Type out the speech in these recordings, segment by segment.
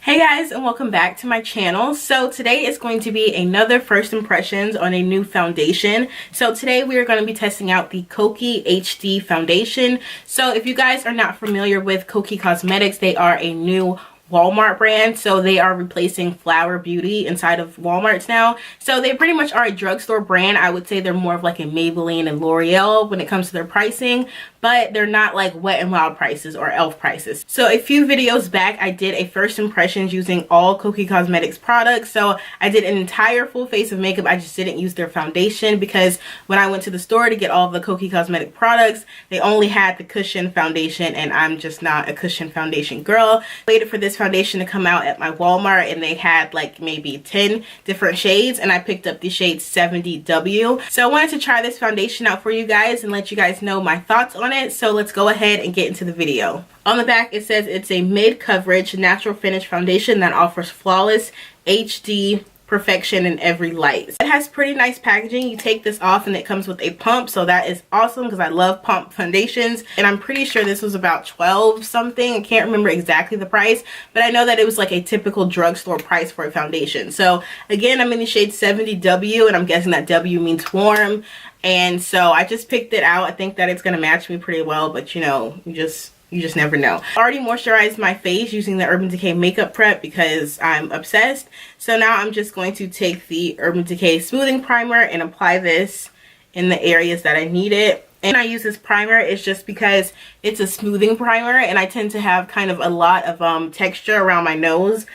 Hey guys, and welcome back to my channel. So today is going to be another first impressions on a new foundation. So today we are going to be testing out the Kokie HD foundation. So if you guys are not familiar with Kokie Cosmetics, they are a new Walmart brand, so they are replacing Flower Beauty inside of Walmart's now. So they pretty much are a drugstore brand. I would say they're more of like a Maybelline and L'Oreal when it comes to their pricing, but they're not like Wet n Wild prices or Elf prices. So a few videos back I did a first impressions using all Kokie Cosmetics products. So I did an entire full face of makeup. I just didn't use their foundation because when I went to the store to get all the Kokie Cosmetic products, they only had the cushion foundation, and I'm just not a cushion foundation girl. Waited for this foundation to come out at my Walmart, and they had like maybe 10 different shades, and I picked up the shade 70W. So I wanted to try this foundation out for you guys and let you guys know my thoughts on it. So let's go ahead and get into the video. On the back it says it's a mid coverage natural finish foundation that offers flawless HD perfection in every light. It has pretty nice packaging. You take this off and it comes with a pump, so that is awesome because I love pump foundations, and I'm pretty sure this was about 12 something. I can't remember exactly the price, but I know that it was like a typical drugstore price for a foundation. So again, I'm in the shade 70W, and I'm guessing that W means warm, and so I just picked it out. I think that it's going to match me pretty well, but you know, you just never know. I already moisturized my face using the Urban Decay makeup prep because I'm obsessed. So now I'm just going to take the Urban Decay smoothing primer and apply this in the areas that I need it. And I use this primer, it's just because it's a smoothing primer, and I tend to have kind of a lot of texture around my nose.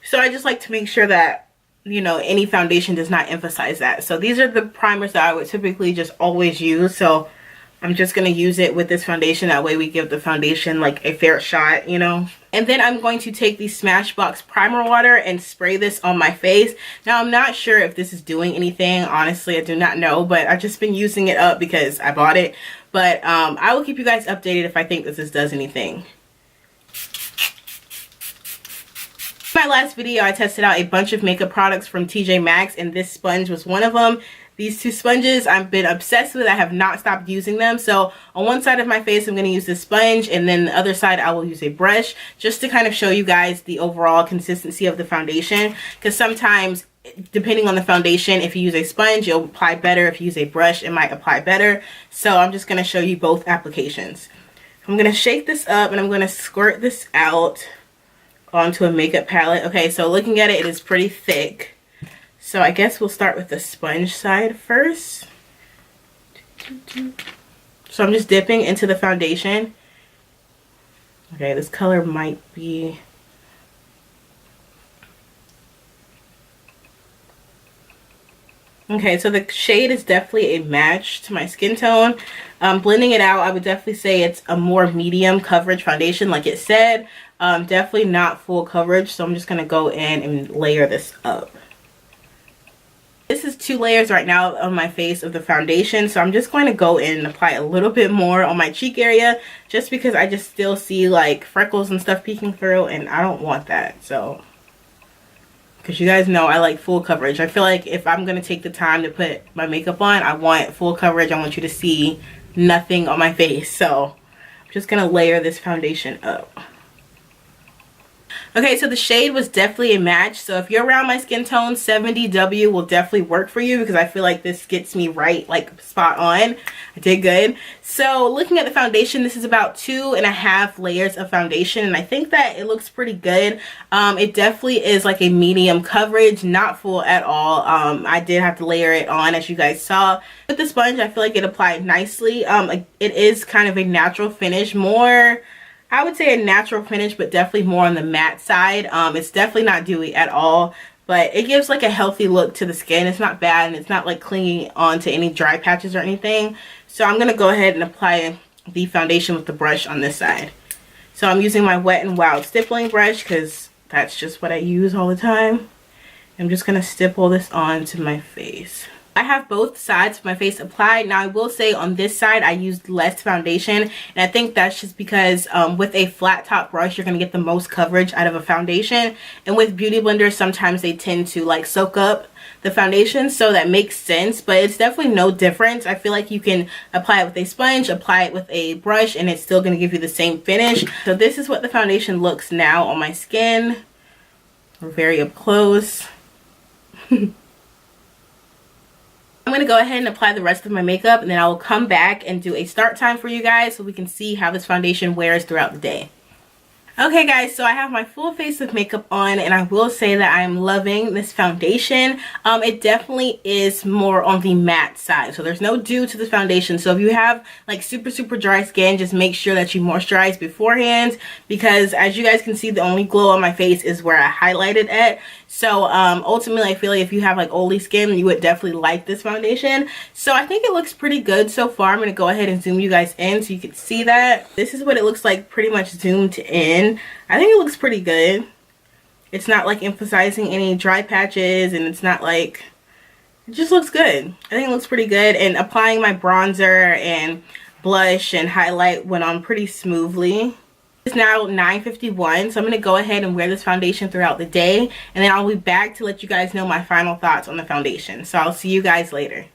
So I just like to make sure that, you know, any foundation does not emphasize that. So these are the primers that I would typically just always use. So I'm just going to use it with this foundation. That way we give the foundation like a fair shot, you know. And then I'm going to take the Smashbox primer water and spray this on my face. Now I'm not sure if this is doing anything. Honestly, I do not know, but I've just been using it up because I bought it. But I will keep you guys updated if I think that this does anything. In my last video, I tested out a bunch of makeup products from TJ Maxx, and this sponge was one of them. These two sponges I've been obsessed with. I have not stopped using them. So on one side of my face I'm going to use this sponge, and then the other side I will use a brush, just to kind of show you guys the overall consistency of the foundation. Because sometimes, depending on the foundation, if you use a sponge it'll apply better. If you use a brush it might apply better. So I'm just going to show you both applications. I'm going to shake this up and I'm going to squirt this out onto a makeup palette. Okay, so looking at it, it is pretty thick. So I guess we'll start with the sponge side first. So I'm just dipping into the foundation. Okay, this color might be... Okay, so the shade is definitely a match to my skin tone. Blending it out, I would definitely say it's a more medium coverage foundation like it said. Definitely not full coverage, so I'm just going to go in and layer this up. This is 2 layers right now on my face of the foundation, so I'm just going to go in and apply a little bit more on my cheek area, just because I just still see like freckles and stuff peeking through, and I don't want that. So, because you guys know I like full coverage. I feel like if I'm going to take the time to put my makeup on, I want full coverage. I want you to see nothing on my face. So I'm just going to layer this foundation up. Okay, so the shade was definitely a match. So if you're around my skin tone, 70W will definitely work for you, because I feel like this gets me right, like spot on. I did good. So looking at the foundation, this is about 2.5 layers of foundation, and I think that it looks pretty good. It definitely is like a medium coverage, not full at all. I did have to layer it on, as you guys saw. With the sponge, I feel like it applied nicely. It is kind of a natural finish, more... I would say a natural finish, but definitely more on the matte side. It's definitely not dewy at all, but it gives like a healthy look to the skin. It's not bad, and it's not like clinging on to any dry patches or anything. So I'm going to go ahead and apply the foundation with the brush on this side. So I'm using my Wet n Wild stippling brush because that's just what I use all the time. I'm just going to stipple this onto my face. I have both sides of my face applied. Now I will say on this side I used less foundation, and I think that's just because with a flat top brush you're going to get the most coverage out of a foundation, and with beauty blenders sometimes they tend to like soak up the foundation, so that makes sense. But it's definitely no difference. I feel like you can apply it with a sponge, apply it with a brush, and it's still going to give you the same finish. So this is what the foundation looks now on my skin. We're very up close. I'm going to go ahead and apply the rest of my makeup, and then I will come back and do a start time for you guys so we can see how this foundation wears throughout the day. Okay guys, so I have my full face of makeup on, and I will say that I am loving this foundation. It definitely is more on the matte side, so there's no dew to the foundation. So if you have like super dry skin, just make sure that you moisturize beforehand, because as you guys can see, the only glow on my face is where I highlighted at. So ultimately I feel like if you have like oily skin, you would definitely like this foundation. So I think it looks pretty good so far. I'm going to go ahead and zoom you guys in so you can see that. This is what it looks like pretty much zoomed in. I think it looks pretty good. It's not like emphasizing any dry patches, and it's not like, it just looks good. I think it looks pretty good, and applying my bronzer and blush and highlight went on pretty smoothly. It's now 9:51, so I'm going to go ahead and wear this foundation throughout the day, and then I'll be back to let you guys know my final thoughts on the foundation. So I'll see you guys later.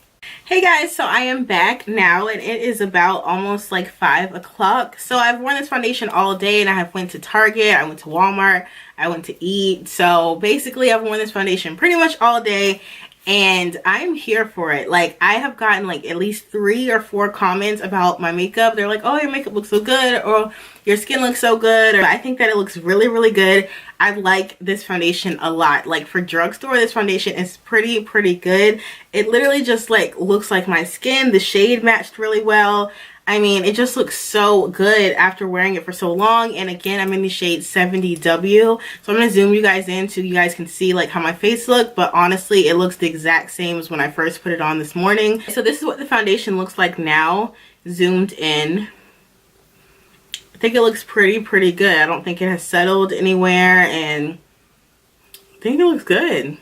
Hey guys, so I am back now, and it is about almost like 5 o'clock. So I've worn this foundation all day, and I have went to Target, I went to Walmart, I went to eat. So basically I've worn this foundation pretty much all day, and I'm here for it. Like, I have gotten like at least 3 or 4 comments about my makeup. They're like, oh, your makeup looks so good, or your skin looks so good. Or I think that it looks really good. I like this foundation a lot. Like, for drugstore, this foundation is pretty good. It literally just like looks like my skin. The shade matched really well. I mean, it just looks so good after wearing it for so long. And again, I'm in the shade 70W. So I'm going to zoom you guys in so you guys can see like how my face looked. But honestly, it looks the exact same as when I first put it on this morning. So this is what the foundation looks like now, zoomed in. I think it looks pretty good. I don't think it has settled anywhere, and I think it looks good.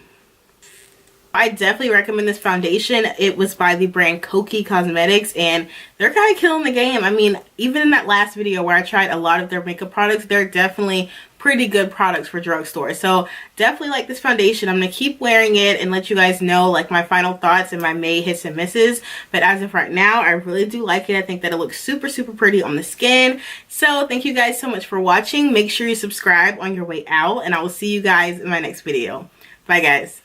I definitely recommend this foundation. It was by the brand Kokie Cosmetics, and they're kind of killing the game. I mean, even in that last video where I tried a lot of their makeup products, they're definitely pretty good products for drugstore. So definitely like this foundation. I'm going to keep wearing it and let you guys know like my final thoughts and my May hits and misses. But as of right now, I really do like it. I think that it looks super pretty on the skin. So thank you guys so much for watching. Make sure you subscribe on your way out, and I will see you guys in my next video. Bye guys.